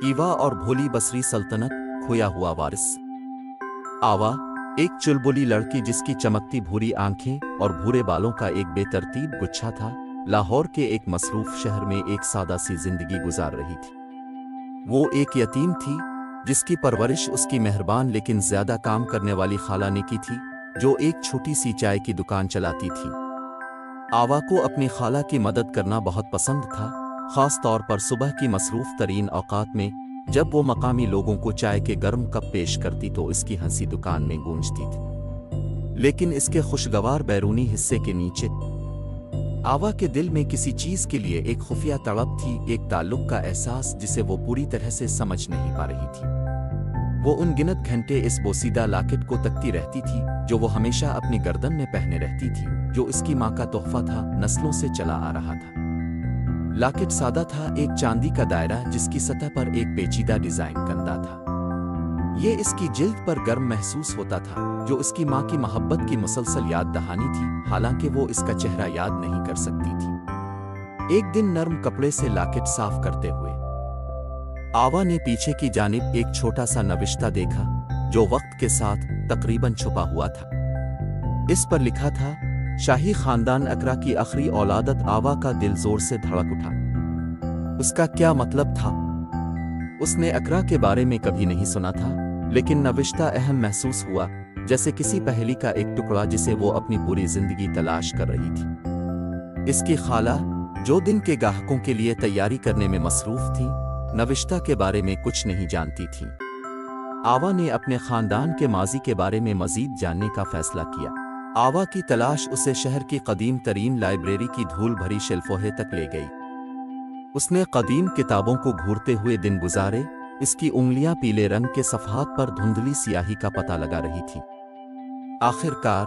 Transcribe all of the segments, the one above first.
ईवा और भोली बसरी सल्तनत, खोया हुआ वारिस। आवा, एक चुलबुली लड़की जिसकी चमकती भूरी आंखें और भूरे बालों का एक बेतरतीब गुच्छा था, लाहौर के एक मसरूफ शहर में एक सादा सी जिंदगी गुजार रही थी। वो एक यतीम थी जिसकी परवरिश उसकी मेहरबान लेकिन ज्यादा काम करने वाली खाला ने की थी, जो एक छोटी सी चाय की दुकान चलाती थी। आवा को अपनी खाला की मदद करना बहुत पसंद था, खास तौर पर सुबह की मसरूफ तरीन औकात में, जब वो मकामी लोगों को चाय के गर्म कप पेश करती तो इसकी हंसी दुकान में गूंजती थी। लेकिन इसके खुशगवार बैरूनी हिस्से के नीचे आवा के दिल में किसी चीज के लिए एक खुफिया तड़प थी, एक ताल्लुक का एहसास जिसे वो पूरी तरह से समझ नहीं पा रही थी। वो उन गिनत घंटे इस बोसीदा लाकेट को तकती रहती थी जो वो हमेशा अपनी गर्दन में पहने रहती थी, जो इसकी माँ का तोहफा था, नस्लों से चला आ रहा था। लाकेट सादा था, एक चांदी का दायरा जिसकी सतह पर एक पेचीदा डिजाइन कंदा था। ये इसकी जिल्द पर गर्म महसूस होता था, जो इसकी माँ की मोहब्बत की मुसलसल याद दहानी थी, हालांकि वो इसका चेहरा याद नहीं कर सकती थी। एक दिन नर्म कपड़े से लाकेट साफ करते हुए आवा ने पीछे की जानिब एक छोटा सा नविश्ता देखा, जो वक्त के साथ तकरीबन छुपा हुआ था। इस पर लिखा था, शाही खानदान अकरा की आखिरी औलादत। आवा का दिल जोर से धड़क उठा। उसका क्या मतलब था? उसने अकरा के बारे में कभी नहीं सुना था, लेकिन नविश्ता अहम महसूस हुआ, जैसे किसी पहेली का एक टुकड़ा जिसे वो अपनी पूरी जिंदगी तलाश कर रही थी। इसकी खाला, जो दिन के गाहकों के लिए तैयारी करने में मसरूफ थी, नविश्ता के बारे में कुछ नहीं जानती थी। आवा ने अपने खानदान के माजी के बारे में मजीद जानने का फैसला किया। आवा की तलाश उसे शहर की कदीम तरीन लाइब्रेरी की धूल भरी शेल्फों तक ले गई। उसने कदीम किताबों को घूरते हुए दिन गुजारे, इसकी उंगलियां पीले रंग के सफ़हात पर धुंधली सियाही का पता लगा रही थी। आखिरकार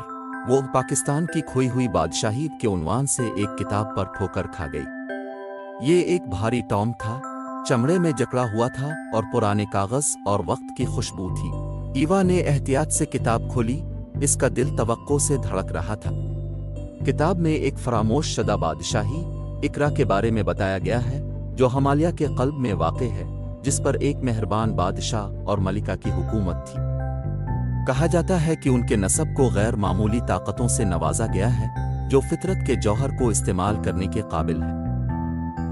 वो पाकिस्तान की खोई हुई बादशाही के उन्वान से एक किताब पर ठोकर खा गई। ये एक भारी टॉम था, चमड़े में जकड़ा हुआ था और पुराने कागज और वक्त की खुशबू थी। ईवा ने एहतियात से किताब खोली, इसका दिल तवक्को से धड़क रहा था। किताब में एक फरामोश शुदा बादशाही, इकरा के बारे में बताया गया है, जो हिमालय के क़ल्ब में वाक़े है, जिस पर एक मेहरबान बादशाह और मलिका की हुकूमत थी। कहा जाता है कि उनके नसब को गैर मामूली ताकतों से नवाजा गया है, जो फितरत के जौहर को इस्तेमाल करने के काबिल है।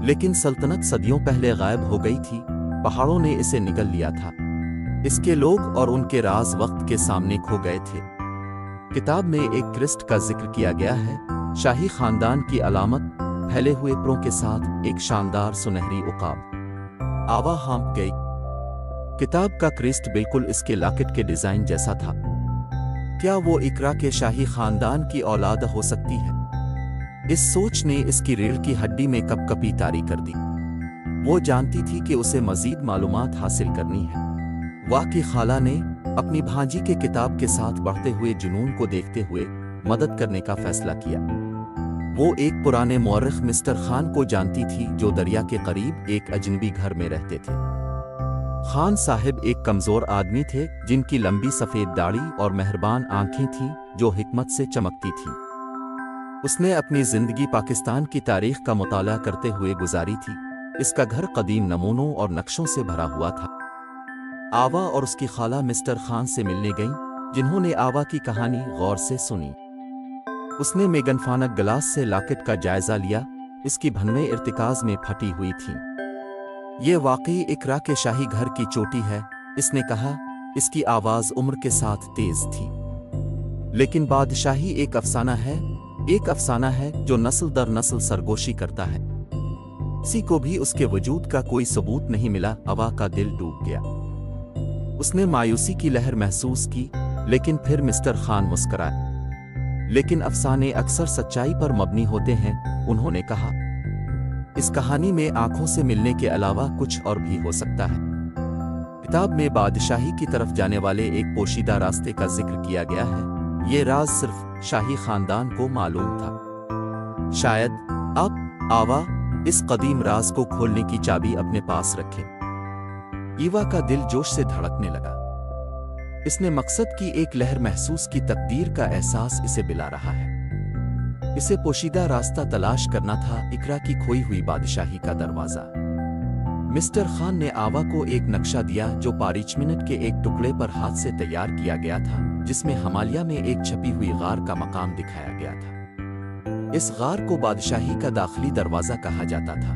लेकिन सल्तनत सदियों पहले गायब हो गई थी, पहाड़ों ने इसे निगल लिया था। इसके लोग और उनके राज वक्त के सामने खो गए थे। किताब में एक क्रिस्ट का जिक्र किया गया है, शाही खानदान की अलामत, फैले हुए परों के साथ एक शानदार सुनहरी उकाब। आवा हाँप गई। किताब का क्रिस्ट बिल्कुल इसके लाकेट के डिजाइन जैसा था। क्या वो इकरा के शाही खानदान की औलाद हो सकती है? इस सोच ने इसकी रीढ़ की हड्डी में कपकपी तारी कर दी। वो जानती थी कि उसे मजीद मालूमात हासिल करनी है। वाह की खाला ने अपनी भांजी के किताब के साथ बढ़ते हुए जुनून को देखते हुए मदद करने का फैसला किया। वो एक पुराने मौरख मिस्टर खान को जानती थी, जो दरिया के करीब एक अजनबी घर में रहते थे। खान साहिब एक कमजोर आदमी थे, जिनकी लंबी सफेद दाढ़ी और मेहरबान आंखें थीं, जो हिकमत से चमकती थीं। उसने अपनी जिंदगी पाकिस्तान की तारीख का मुताला करते हुए गुजारी थी। इसका घर कदीम नमूनों और नक्शों से भरा हुआ था। आवा और उसकी खाला मिस्टर खान से मिलने गईं, जिन्होंने आवा की कहानी गौर से सुनी। उसने मेगनफानक गिलास से लाकेट का जायजा लिया, इसकी भनवें इर्तिकाज में फटी हुई थीं। ये वाकई इकरा के शाही घर की चोटी है, इसने कहा। इसकी आवाज उम्र के साथ तेज थी। लेकिन बादशाही एक अफसाना है जो नस्ल दर नस्ल सरगोशी करता है। किसी को भी उसके वजूद का कोई सबूत नहीं मिला। आवा का दिल डूब गया। उसने मायूसी की लहर महसूस की, लेकिन फिर मिस्टर खान मुस्कुराए। लेकिन अफसाने अक्सर सच्चाई पर मबनी होते हैं, उन्होंने कहा। इस कहानी में आंखों से मिलने के अलावा कुछ और भी हो सकता है। किताब में बादशाही की तरफ जाने वाले एक पोशीदा रास्ते का जिक्र किया गया है। ये राज सिर्फ शाही खानदान को मालूम था। शायद अब आवा इस कदीम राज को खोलने की चाबी अपने पास रखे। ईवा का दिल जोश से धड़कने लगा। इसने मकसद की एक लहर महसूस की, तकदीर का एहसास इसे बिला रहा है। इसे पोशीदा रास्ता तलाश करना था, इकरा की खोई हुई बादशाही का दरवाजा। मिस्टर खान ने आवा को एक नक्शा दिया जो पारिचमिनट के एक टुकड़े पर हाथ से तैयार किया गया था, जिसमें हिमालय में एक छपी हुई गार का मकाम दिखाया गया था। इस गार को बादशाही का दाखिली दरवाजा कहा जाता था।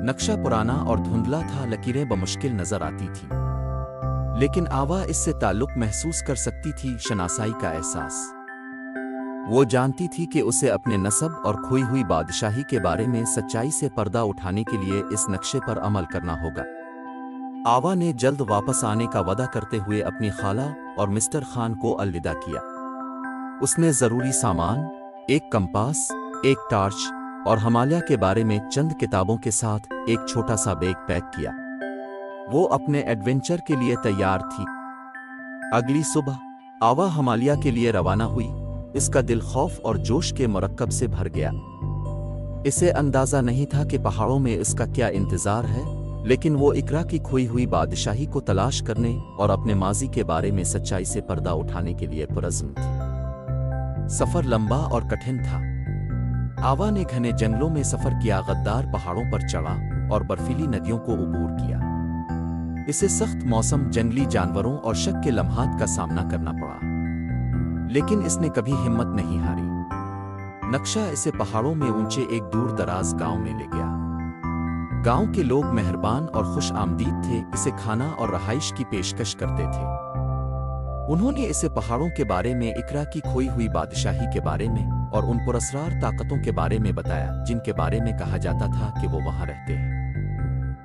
नक्शा पुराना और धुंधला था, लकीरें बमुश्किल नजर आती थीं, लेकिन आवा इससे ताल्लुक महसूस कर सकती थी, शनासाई का एहसास। वो जानती थी कि उसे अपने नसब और खोई हुई बादशाही के बारे में सच्चाई से पर्दा उठाने के लिए इस नक्शे पर अमल करना होगा। आवा ने जल्द वापस आने का वादा करते हुए अपनी खाला और मिस्टर खान को अलविदा किया। उसने ज़रूरी सामान, एक कंपास, एक टार्च और हिमालय के बारे में चंद किताबों के साथ एक छोटा सा बैग पैक किया। वो अपने एडवेंचर के लिए तैयार थी। अगली सुबह आवा हिमालय के लिए रवाना हुई। इसका दिल खौफ और जोश के मरकब से भर गया। इसे अंदाजा नहीं था कि पहाड़ों में इसका क्या इंतजार है, लेकिन वो इकरा की खोई हुई बादशाही को तलाश करने और अपने माजी के बारे में सच्चाई से पर्दा उठाने के लिए पुरज़्म थी। सफर लंबा और कठिन था। आवा ने घने जंगलों में सफर किया, गद्दार पहाड़ों पर चढ़ा और बर्फीली नदियों को अबूर किया। इसे सख्त मौसम, जंगली जानवरों और शक के लम्हात का सामना करना पड़ा, लेकिन इसने कभी हिम्मत नहीं हारी। नक्शा इसे पहाड़ों में ऊंचे एक दूर दराज गांव में ले गया। गांव के लोग मेहरबान और खुश आमदीद थे, इसे खाना और रहाइश की पेशकश करते थे। उन्होंने इसे पहाड़ों के बारे में, इकरा की खोई हुई बादशाही के बारे में और उन पुरस्कार ताकतों के बारे में बताया जिनके बारे में कहा जाता था कि वो वहां रहते हैं।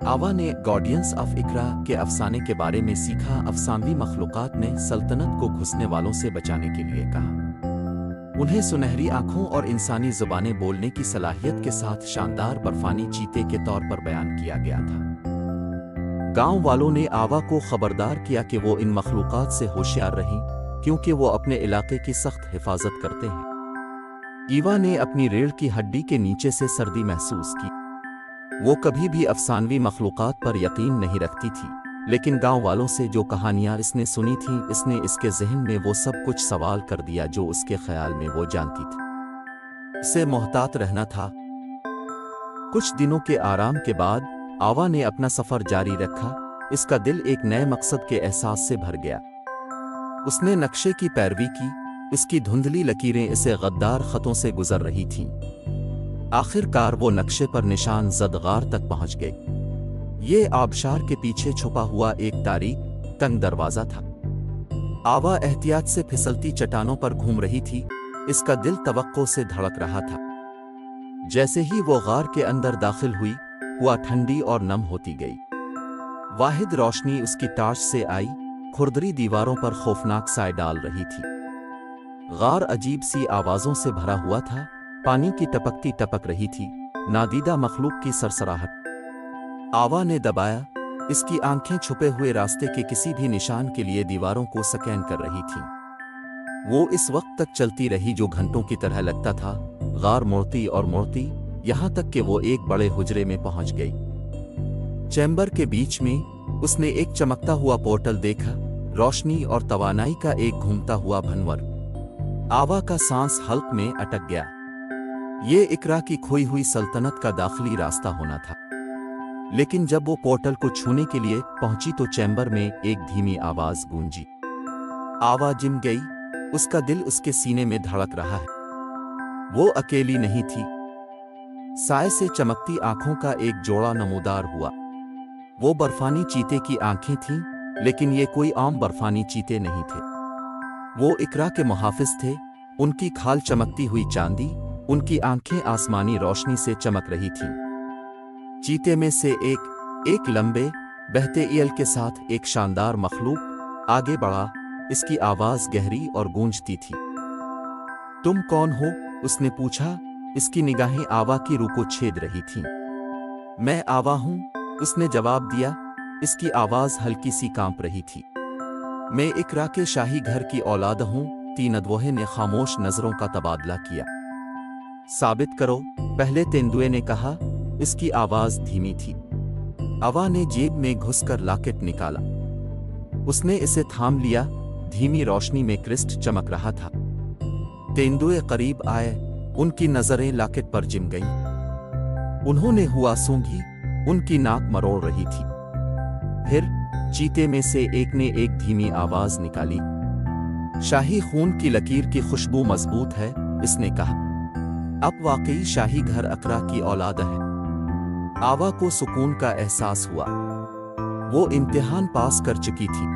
आवा ने गार्डियंस ऑफ इकरा के अफसाने के बारे में सीखा। अफसानवी मखलूकात ने सल्तनत को घुसने वालों से बचाने के लिए कहा। उन्हें सुनहरी आंखों और इंसानी जुबानें बोलने की सलाहियत के साथ शानदार बर्फानी चीते के तौर पर बयान किया गया था। गांव वालों ने आवा को खबरदार किया कि वो इन मखलूकात से होशियार रहें, क्योंकि वो अपने इलाके की सख्त हिफाजत करते हैं। ईवा ने अपनी रीढ़ की हड्डी के नीचे से सर्दी महसूस की। वो कभी भी अफसानवी मखलूकात पर यकीन नहीं रखती थी, लेकिन गांव वालों से जो कहानियां इसने सुनी थीं, इसने इसके जहन में वो सब कुछ सवाल कर दिया जो उसके ख्याल में वो जानती थी। इसे मोहतात रहना था। कुछ दिनों के आराम के बाद आवा ने अपना सफर जारी रखा। इसका दिल एक नए मकसद के एहसास से भर गया। उसने नक्शे की पैरवी की। इसकी धुंधली लकीरें इसे गद्दार खतों से गुजर रही थीं। आखिरकार वो नक्शे पर निशान ज़द गार तक पहुंच गए। ये आबशार के पीछे छुपा हुआ एक तारीक, तंग दरवाजा था। आवा एहतियात से फिसलती चट्टानों पर घूम रही थी। इसका दिल तवक्को से धड़क रहा था। जैसे ही वो गार के अंदर दाखिल हुई, हुआ ठंडी और नम होती गई। वाहिद रोशनी उसकी टार्च से आई, खुरदरी दीवारों पर खौफनाक साए डाल रही थी। गार अजीब सी आवाज़ों से भरा हुआ था। पानी की टपकती टपक रही थी, नादीदा मखलूक की सरसराहट। आवा ने दबाया। इसकी आंखें छुपे हुए रास्ते के किसी भी निशान के लिए दीवारों को स्कैन कर रही थीं। वो इस वक्त तक चलती रही जो घंटों की तरह लगता था। गार मुड़ती और मुड़ती, यहां तक कि वो एक बड़े हुजरे में पहुंच गई। चैम्बर के बीच में उसने एक चमकता हुआ पोर्टल देखा, रोशनी और तवानाई का एक घूमता हुआ भंवर। आवा का सांस हल्क में अटक गया। ये इकरा की खोई हुई सल्तनत का दाखिली रास्ता होना था। लेकिन जब वो पोर्टल को छूने के लिए पहुंची तो चैम्बर में एक धीमी आवाज गूंजी। आवा जिम गई। उसका दिल उसके सीने में धड़क रहा है। वो अकेली नहीं थी। साए से चमकती आंखों का एक जोड़ा नमूदार हुआ। वो बर्फानी चीते की आंखें थीं, लेकिन ये कोई आम बर्फानी चीते नहीं थे। वो इकरा के मुहाफिज थे। उनकी खाल चमकती हुई चांदी, उनकी आंखें आसमानी रोशनी से चमक रही थीं। चीते में से एक लंबे बहते ईयल के साथ एक शानदार मखलूक आगे बढ़ा। इसकी आवाज गहरी और गूंजती थी। तुम कौन हो? उसने पूछा। इसकी निगाहें आवा की रूह को छेद रही थीं। मैं आवा हूं, उसने जवाब दिया। इसकी आवाज हल्की सी कांप रही थी। मैं इकरा के शाही घर की औलाद हूं। तीन अदवोहे ने खामोश नजरों का तबादला किया। साबित करो, पहले तेंदुए ने कहा। इसकी आवाज धीमी थी। आवा ने जेब में घुसकर लॉकेट निकाला। उसने इसे थाम लिया। धीमी रोशनी में क्रिस्ट चमक रहा था। तेंदुए करीब आए। उनकी नजरें लॉकेट पर जिम गईं। उन्होंने हुआ सूंघी। उनकी नाक मरोड़ रही थी। फिर चीते में से एक ने एक धीमी आवाज निकाली, शाही खून की लकीर की खुशबू मजबूत है, इसने कहा। अब वाकई शाही घर अकरा की औलाद है। आवा को सुकून का एहसास हुआ। वो इम्तिहान पास कर चुकी थी।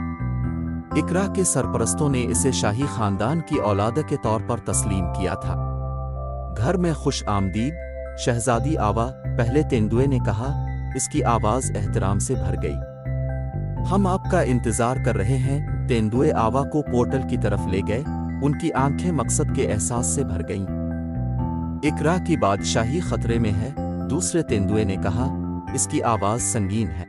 इकरा के सरपरस्तों ने इसे शाही खानदान की औलाद के तौर पर तस्लीम किया था। घर में खुश आमदीद शहजादी आवा, पहले तेंदुए ने कहा। इसकी आवाज एहतराम से भर गई। हम आपका इंतजार कर रहे हैं। तेंदुए आवा को पोर्टल की तरफ ले गए। उनकी आंखें मकसद के एहसास से भर गईं। इकरा की बादशाही खतरे में है, दूसरे तेंदुए ने कहा। इसकी आवाज संगीन है।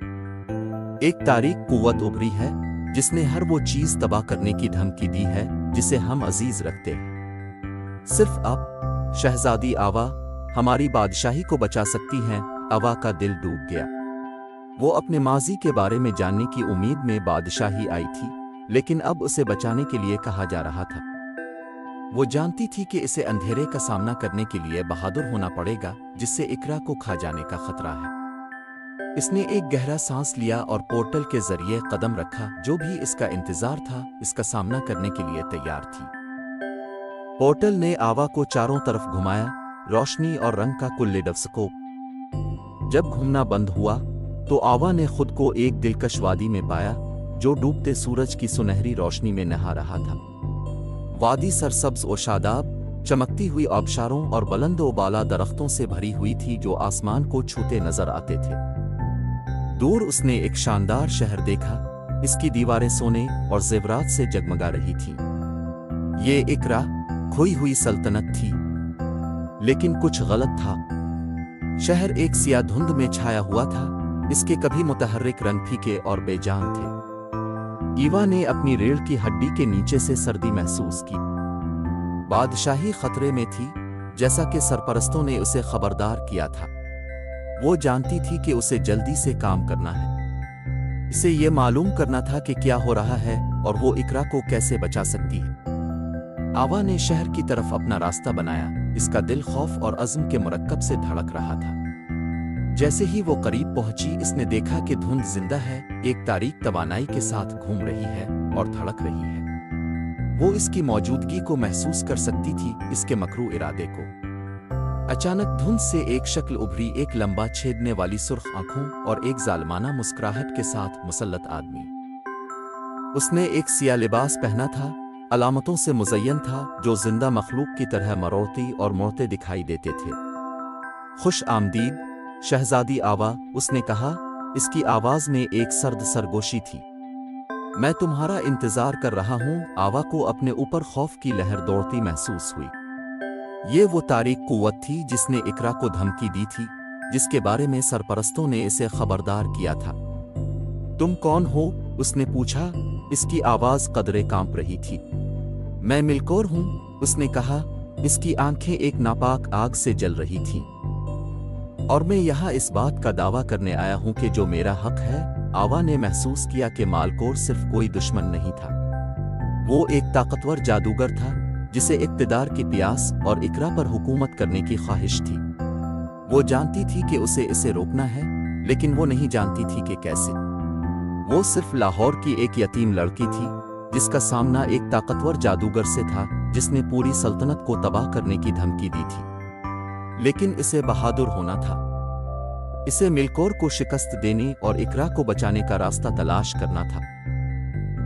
एक तारीख कुव्वत उभरी है जिसने हर वो चीज तबाह करने की धमकी दी है जिसे हम अजीज रखते हैं। सिर्फ आप, शहजादी आवा, हमारी बादशाही को बचा सकती हैं। आवा का दिल डूब गया। वो अपने माजी के बारे में जानने की उम्मीद में बादशाही आई थी, लेकिन अब उसे बचाने के लिए कहा जा रहा था। वो जानती थी कि इसे अंधेरे का सामना करने के लिए बहादुर होना पड़ेगा, जिससे इकरा को खा जाने का खतरा है। इसने एक गहरा सांस लिया और पोर्टल के जरिए कदम रखा। जो भी इसका इंतजार था, इसका सामना करने के लिए तैयार थी। पोर्टल ने आवा को चारों तरफ घुमाया, रोशनी और रंग का कुल्लेडोस्कोप। जब घूमना बंद हुआ तो आवा ने खुद को एक दिलकश वादी में पाया, जो डूबते सूरज की सुनहरी रोशनी में नहा रहा था। वादी सरसब्ज और शादाब, चमकती हुई आबशारों और बुलंद व बाला दरख्तों से भरी हुई थी जो आसमान को छूते नजर आते थे। दूर उसने एक शानदार शहर देखा। इसकी दीवारें सोने और जेवरात से जगमगा रही थीं। ये इकरा, खोई हुई सल्तनत थी। लेकिन कुछ गलत था। शहर एक सियाह धुंध में छाया हुआ था। इसके कभी मुतहर्रिक रंग फीके और बेजान थे। ईवा ने अपनी रीढ़ की हड्डी के नीचे से सर्दी महसूस की। बादशाही खतरे में थी, जैसा कि सरपरस्तों ने उसे खबरदार किया था। वो जानती थी कि उसे जल्दी से काम करना है। इसे ये मालूम करना था कि क्या हो रहा है और वो इकरा को कैसे बचा सकती है। आवा ने शहर की तरफ अपना रास्ता बनाया। इसका दिल खौफ और अज़्म के मुरक्कब से धड़क रहा था। जैसे ही वो करीब पहुंची, इसने देखा कि धुंध जिंदा है, एक तारीख तवानाई के साथ घूम रही है और धड़क रही है। वो इसकी मौजूदगी को महसूस कर सकती थी, इसके मकरू इरादे को। अचानक धुंध से एक शक्ल उभरी, एक लंबा छेदने वाली सुर्ख आंखों और एक जालमाना मुस्कुराहट के साथ मुसल्लत आदमी। उसने एक सिया लिबास पहना था, अलामतों से मुज़य्यन था, जो जिंदा मखलूक की तरह मरोड़ती और मोड़ते दिखाई देते थे। खुश आमदीद शहजादी आवा, उसने कहा। इसकी आवाज में एक सर्द सरगोशी थी। मैं तुम्हारा इंतजार कर रहा हूं। आवा को अपने ऊपर खौफ की लहर दौड़ती महसूस हुई। ये वो तारीख कुव्वत थी जिसने इकरा को धमकी दी थी, जिसके बारे में सरपरस्तों ने इसे खबरदार किया था। तुम कौन हो? उसने पूछा। इसकी आवाज कदरे कांप रही थी। मैं मिलकोर हूं, उसने कहा। इसकी आंखें एक नापाक आग से जल रही थीं। और मैं यहाँ इस बात का दावा करने आया हूं कि जो मेरा हक है। आवा ने महसूस किया कि मालकोर सिर्फ कोई दुश्मन नहीं था। वो एक ताकतवर जादूगर था जिसे इक्तिदार की प्यास और इकरा पर हुकूमत करने की ख्वाहिश थी। वो जानती थी कि उसे इसे रोकना है, लेकिन वो नहीं जानती थी कि कैसे। वो सिर्फ लाहौर की एक यतीम लड़की थी जिसका सामना एक ताकतवर जादूगर से था जिसने पूरी सल्तनत को तबाह करने की धमकी दी थी। लेकिन इसे बहादुर होना था। इसे मिलकोर को शिकस्त देने और इकरा को बचाने का रास्ता तलाश करना था।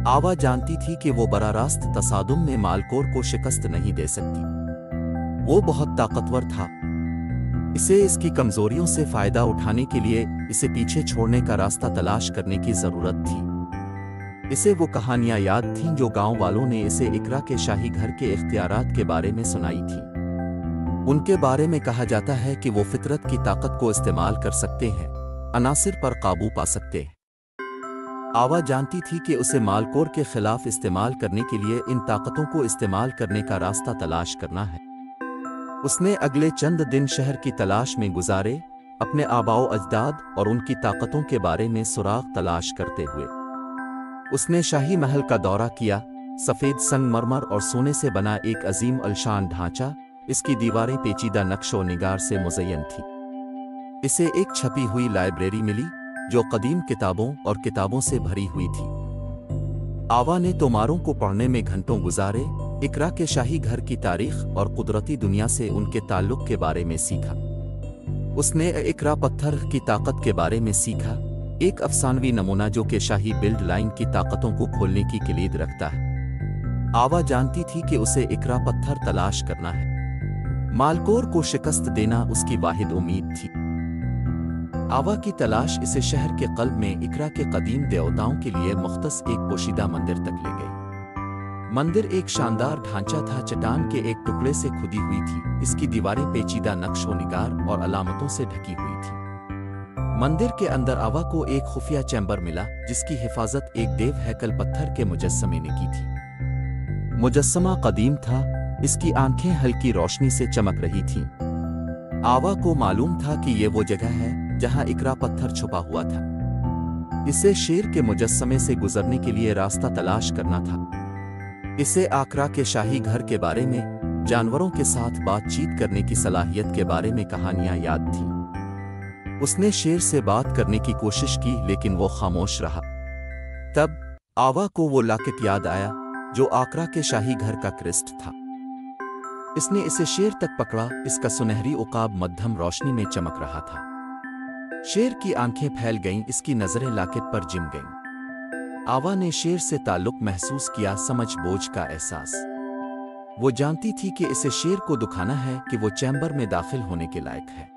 आवा जानती थी कि वो बरा रास्त तसादुम में मालकोर को शिकस्त नहीं दे सकती। वो बहुत ताकतवर था। इसे इसकी कमजोरियों से फायदा उठाने के लिए इसे पीछे छोड़ने का रास्ता तलाश करने की जरूरत थी। इसे वो कहानियां याद थीं जो गांव वालों ने इसे इकरा के शाही घर के इख्तियारात के बारे में सुनाई थी। उनके बारे में कहा जाता है कि वो फितरत की ताकत को इस्तेमाल कर सकते हैं, अनासिर पर काबू पा सकते हैं। आवा जानती थी कि उसे मालकोर के खिलाफ इस्तेमाल करने के लिए इन ताकतों को इस्तेमाल करने का रास्ता तलाश करना है। उसने अगले चंद दिन शहर की तलाश में गुजारे, अपने आबाओ अजदाद और उनकी ताकतों के बारे में सुराग तलाश करते हुए। उसने शाही महल का दौरा किया। सफ़ेद संगमरमर और सोने से बना एक अजीम अलशान ढांचा, इसकी दीवारें पेचीदा नक्शो निगार से मुज़य्यन थी। इसे एक छपी हुई लाइब्रेरी मिली जो कदीम किताबों और किताबों से भरी हुई थी। आवा ने तोमारों को पढ़ने में घंटों गुजारे, इकरा के शाही घर की तारीख और कुदरती दुनिया से उनके ताल्लुक के बारे में सीखा। उसने इकरा पत्थर की ताकत के बारे में सीखा, एक अफसानवी नमूना जो कि शाही बिल्ड लाइन की ताकतों को खोलने की किलीद रखता है। आवा जानती थी कि उसे इकरा पत्थर तलाश करना है। मालकोर को शिकस्त देना उसकी वाहिद उम्मीद थी। आवा की तलाश इसे शहर के कल्ब में इकरा के कदीम देवताओं के लिए मुख्तस एक पोशीदा मंदिर तक ले गई। मंदिर एक शानदार ढांचा था, चट्टान के एक टुकड़े से खुदी हुई थी। इसकी दीवारें पेचीदा नक्श व निगार और अलामतों से ढकी हुई थी। मंदिर के अंदर आवा को एक खुफिया चैम्बर मिला जिसकी हिफाजत एक देव हैकल पत्थर के मुजस्समे ने की थी। मुजस्समा कदीम था, इसकी आंखें हल्की रोशनी से चमक रही थीं। आवा को मालूम था कि ये वो जगह है जहां इकरा पत्थर छुपा हुआ था। इसे शेर के मुजस्समे से गुजरने के लिए रास्ता तलाश करना था। इसे आकरा के शाही घर के बारे में, जानवरों के साथ बातचीत करने की सलाहियत के बारे में कहानियां याद थीं। उसने शेर से बात करने की कोशिश की लेकिन वो खामोश रहा। तब आवा को वो लाकेट याद आया जो आकरा के शाही घर का क्रिस्ट था। इसने इसे शेर तक पकड़ा। इसका सुनहरी उकाब मध्यम रोशनी में चमक रहा था। शेर की आंखें फैल गईं, इसकी नजरें लाकेट पर जिम गईं। आवा ने शेर से ताल्लुक महसूस किया, समझ बोझ का एहसास। वो जानती थी कि इसे शेर को दुखाना है कि वो चैम्बर में दाखिल होने के लायक है।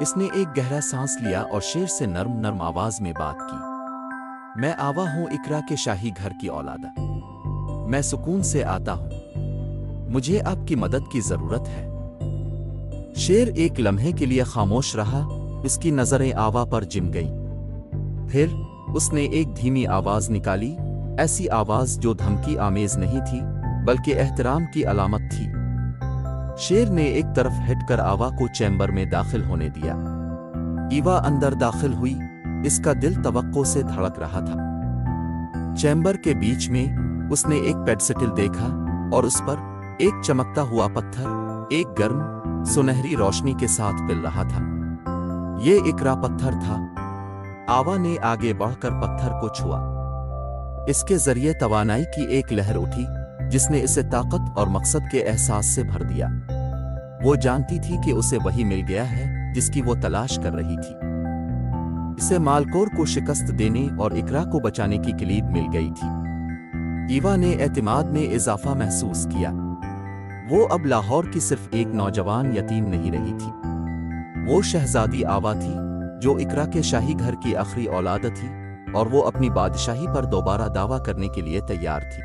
इसने एक गहरा सांस लिया और शेर से नर्म नर्म आवाज में बात की। मैं आवा हूं, इकरा के शाही घर की औलादा। मैं सुकून से आता हूं। मुझे आपकी मदद की जरूरत है। शेर एक लम्हे के लिए खामोश रहा, इसकी नजरें आवा पर जिम गईं। फिर उसने एक धीमी आवाज निकाली, ऐसी आवाज जो धमकी आमेज नहीं थी बल्कि एहतराम की अलामत थी। शेर ने एक तरफ हटकर आवा को चैम्बर में दाखिल होने दिया। ईवा अंदर दाखिल हुई, इसका दिल तवक्को से धड़क रहा था। चैम्बर के बीच में उसने एक पेडस्टल देखा और उस पर एक चमकता हुआ पत्थर एक गर्म सुनहरी रोशनी के साथ पिल रहा था। ये इकरा पत्थर था। आवा ने आगे बढ़कर पत्थर को छुआ। इसके जरिए तवानाई की एक लहर उठी जिसने इसे ताकत और मकसद के एहसास से भर दिया। वो जानती थी कि उसे वही मिल गया है जिसकी वो तलाश कर रही थी। इसे मालकोर को शिकस्त देने और इकरा को बचाने की किलीद मिल गई थी। ईवा ने एतमाद में इजाफा महसूस किया। वो अब लाहौर की सिर्फ एक नौजवान यतीम नहीं रही थी। वो शहजादी आवा थी जो इकरा के शाही घर की आखिरी औलाद थी और वो अपनी बादशाही पर दोबारा दावा करने के लिए तैयार थी।